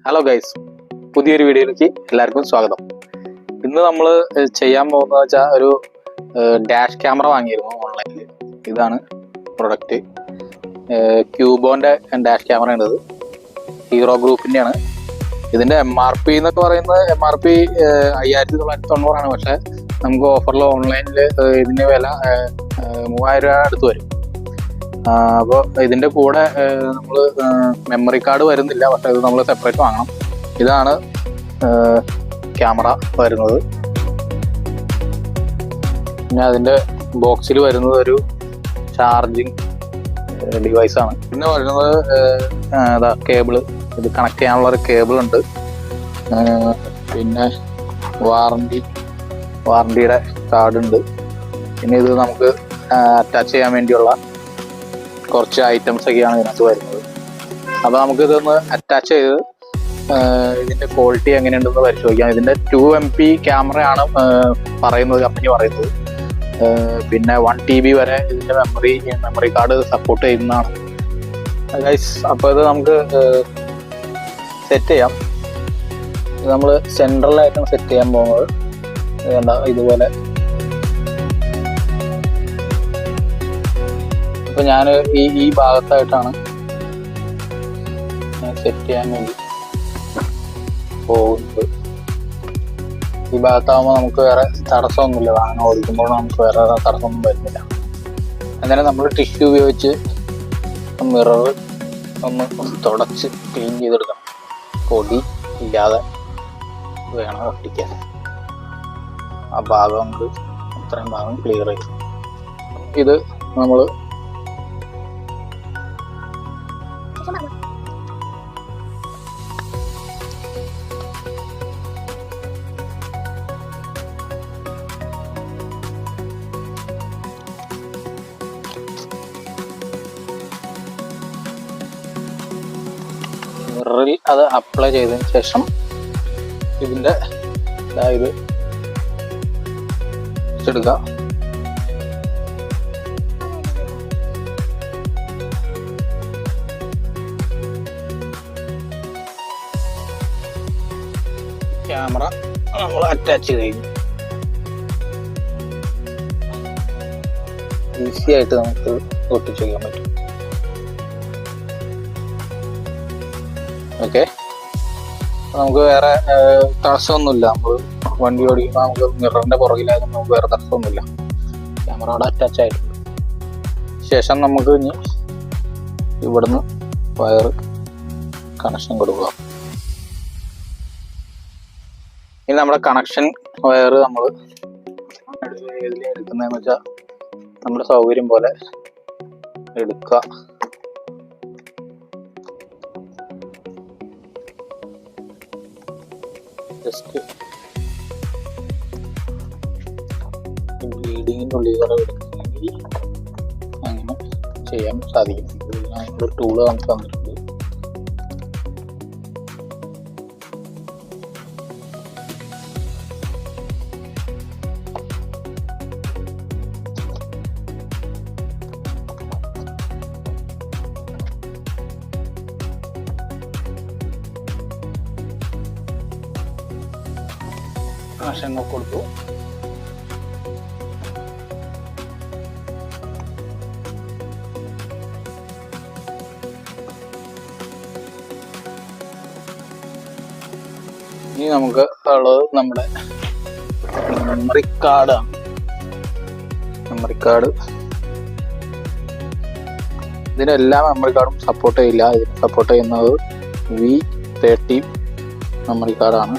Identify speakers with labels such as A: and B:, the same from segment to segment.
A: Hello guys, പുതിയൊരു വീഡിയോയിലേക്ക് എല്ലാവർക്കും സ്വാഗതം. ഇന്ന് നമ്മൾ ചെയ്യാൻ പോകുന്നത് വെച്ചാൽ ഒരു ഡാഷ് ക്യാമറ വാങ്ങിയിരുന്നു ഓൺലൈനിൽ. ഇതാണ് പ്രൊഡക്റ്റ്. ക്യൂബോൻ്റെ ഡാഷ് ക്യാമറ ഉണ്ടത്, ഹീറോ ഗ്രൂപ്പിൻ്റെയാണ്. ഇതിൻ്റെ MRP എന്നൊക്കെ പറയുന്നത് MRP 5990 പക്ഷേ നമുക്ക് ഓഫറിൽ ഓൺലൈനിൽ ഇതിൻ്റെ വില 3000 രൂപ അടുത്ത് വരും. അപ്പോൾ ഇതിൻ്റെ കൂടെ നമ്മൾ മെമ്മറി കാർഡ് വരുന്നില്ല, പക്ഷേ ഇത് നമ്മൾ സെപ്പറേറ്റ് വാങ്ങണം. ഇതാണ് ക്യാമറ വരുന്നത്. പിന്നെ അതിൻ്റെ ബോക്സിൽ വരുന്നത് ഒരു ചാർജിങ് ഡിവൈസാണ്. പിന്നെ വരുന്നത് കേബിള്, ഇത് കണക്ട് ചെയ്യാനുള്ള ഒരു കേബിൾ ഉണ്ട്. പിന്നെ വാറണ്ടിയുടെ കാർഡ് ഉണ്ട്. പിന്നെ ഇത് നമുക്ക് അറ്റാച്ച് ചെയ്യാൻ വേണ്ടിയുള്ള കുറച്ച് ഐറ്റംസ് ഒക്കെയാണ് ഇതിനകത്ത് വരുന്നത്. അപ്പോൾ നമുക്കിതൊന്ന് അറ്റാച്ച് ചെയ്ത് ഇതിൻ്റെ ക്വാളിറ്റി എങ്ങനെയുണ്ടെന്ന് പരിശോധിക്കാം. ഇതിൻ്റെ 2MP ക്യാമറയാണ് പറയുന്നത്, കമ്പനി പറയുന്നത്. പിന്നെ 1 TB വരെ ഇതിൻ്റെ മെമ്മറി കാർഡ് സപ്പോർട്ട് ചെയ്യുന്നതാണ് ഗൈസ്. അപ്പോൾ ഇത് നമുക്ക് സെറ്റ് ചെയ്യാം. ഇത് നമ്മൾ സെൻട്രലായിട്ടാണ് സെറ്റ് ചെയ്യാൻ പോകുന്നത്. ഇതുപോലെ ഇപ്പൊ ഞാൻ ഈ ഭാഗത്തായിട്ടാണ് സെറ്റ് ചെയ്യാൻ വേണ്ടി പോകുന്നത്. ഈ ഭാഗത്താകുമ്പോൾ നമുക്ക് വേറെ തടസ്സമൊന്നുമില്ല, വാഹനം ഓടിക്കുമ്പോൾ നമുക്ക് വേറെ തടസ്സമൊന്നും വരുന്നില്ല. അന്നേരം നമ്മൾ ടിഷ്യൂ ഉപയോഗിച്ച് മിറർ ഒന്ന് തുടച്ച് ക്ലീൻ ചെയ്തെടുക്കണം. പൊടി ഇല്ലാതെ വേണം ഒട്ടിക്കാൻ. ആ ഭാഗം നമുക്ക് അത്രയും ഭാഗം ക്ലിയർ ചെയ്യും. ഇത് നമ്മൾ മിററിൽ അത് അപ്ലൈ ചെയ്തതിന് ശേഷം ഇതിൻ്റെ ഇത് എടുക്കുക. ക്യാമറ നമ്മൾ അറ്റാച്ച് ചെയ്ത് കഴിഞ്ഞു. ഈസി ആയിട്ട് നമുക്ക് ഒട്ടിച്ച് വയ്ക്കാൻ പറ്റും. ഓക്കെ, നമുക്ക് വേറെ തടസ്സമൊന്നുമില്ല. നമ്മൾ വണ്ടി ഓടിക്കുമ്പോൾ നമുക്ക് മിററിൻ്റെ പുറകിലായതുകൊണ്ട് നമുക്ക് വേറെ തടസ്സമൊന്നുമില്ല. ക്യാമറ അവിടെ അറ്റാച്ച് ആയിട്ടുണ്ട്. ശേഷം നമുക്ക് ഇനി ഇവിടുന്ന് വയർ കണക്ഷൻ കൊടുക്കുക. ഇനി നമ്മുടെ കണക്ഷൻ വയർ നമ്മൾ എടുക്കുന്നതെന്ന് വെച്ചാൽ നമ്മുടെ സൗകര്യം പോലെ എടുക്കുക. ജസ്റ്റ് ബ്ലീഡിങ്ങിൻ്റെ ഉള്ളിൽ കൂടെ എടുക്കണമെങ്കിൽ അങ്ങനെ ചെയ്യാൻ സാധിക്കും. അതിനുള്ള ടൂള് നമുക്ക് തന്നിട്ടുണ്ട്. കണക്ഷൻ കൊടുത്തു. ഇനി നമുക്ക് ഉള്ളത് നമ്മുടെ മെമ്മറി കാർഡാണ്. മെമ്മറി കാർഡ് ഇതിന് എല്ലാ മെമ്മറി കാർഡും സപ്പോർട്ട് ചെയ്യില്ല. ഇതിന് സപ്പോർട്ട് ചെയ്യുന്നത് V30 മെമ്മറി കാർഡാണ്.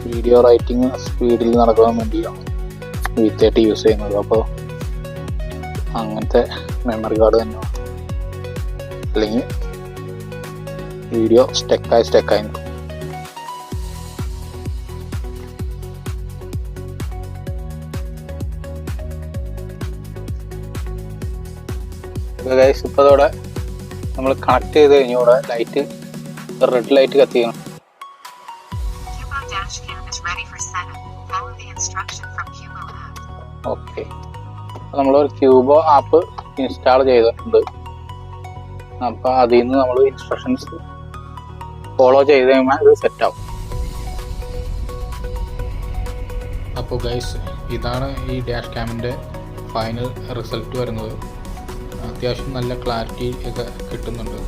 A: വീഡിയോ റൈറ്റിംഗ് സ്പീഡിൽ നടക്കാൻ വേണ്ടിയാണ് V30 യൂസ് ചെയ്യുന്നത്. അപ്പോൾ അങ്ങനത്തെ മെമ്മറി കാർഡ് തന്നെ, അല്ലെങ്കിൽ വീഡിയോ സ്റ്റക്കായി നിൽക്കും. ഗൈസ്, ഇപ്പോൾ അതോടെ നമ്മൾ കണക്ട് ചെയ്ത് കഴിഞ്ഞു. ഇവിടെ ലൈറ്റ്, റെഡ് ലൈറ്റ് കത്തിക്കണം. ഓക്കെ, നമ്മളൊരു ക്യൂബോ ആപ്പ് ഇൻസ്റ്റാൾ ചെയ്തിട്ടുണ്ട്. അപ്പോൾ അതിൽ നിന്ന് നമ്മൾ ഇൻസ്ട്രക്ഷൻസ് ഫോളോ ചെയ്ത് കഴിയുമ്പോൾ ഇത് സെറ്റാവും.
B: അപ്പോൾ ഗൈസ്, ഇതാണ് ഈ ഡാഷ് ക്യാമിൻ്റെ ഫൈനൽ റിസൾട്ട് വരുന്നത്. അത്യാവശ്യം നല്ല ക്ലാരിറ്റി ഒക്കെ കിട്ടുന്നുണ്ട്.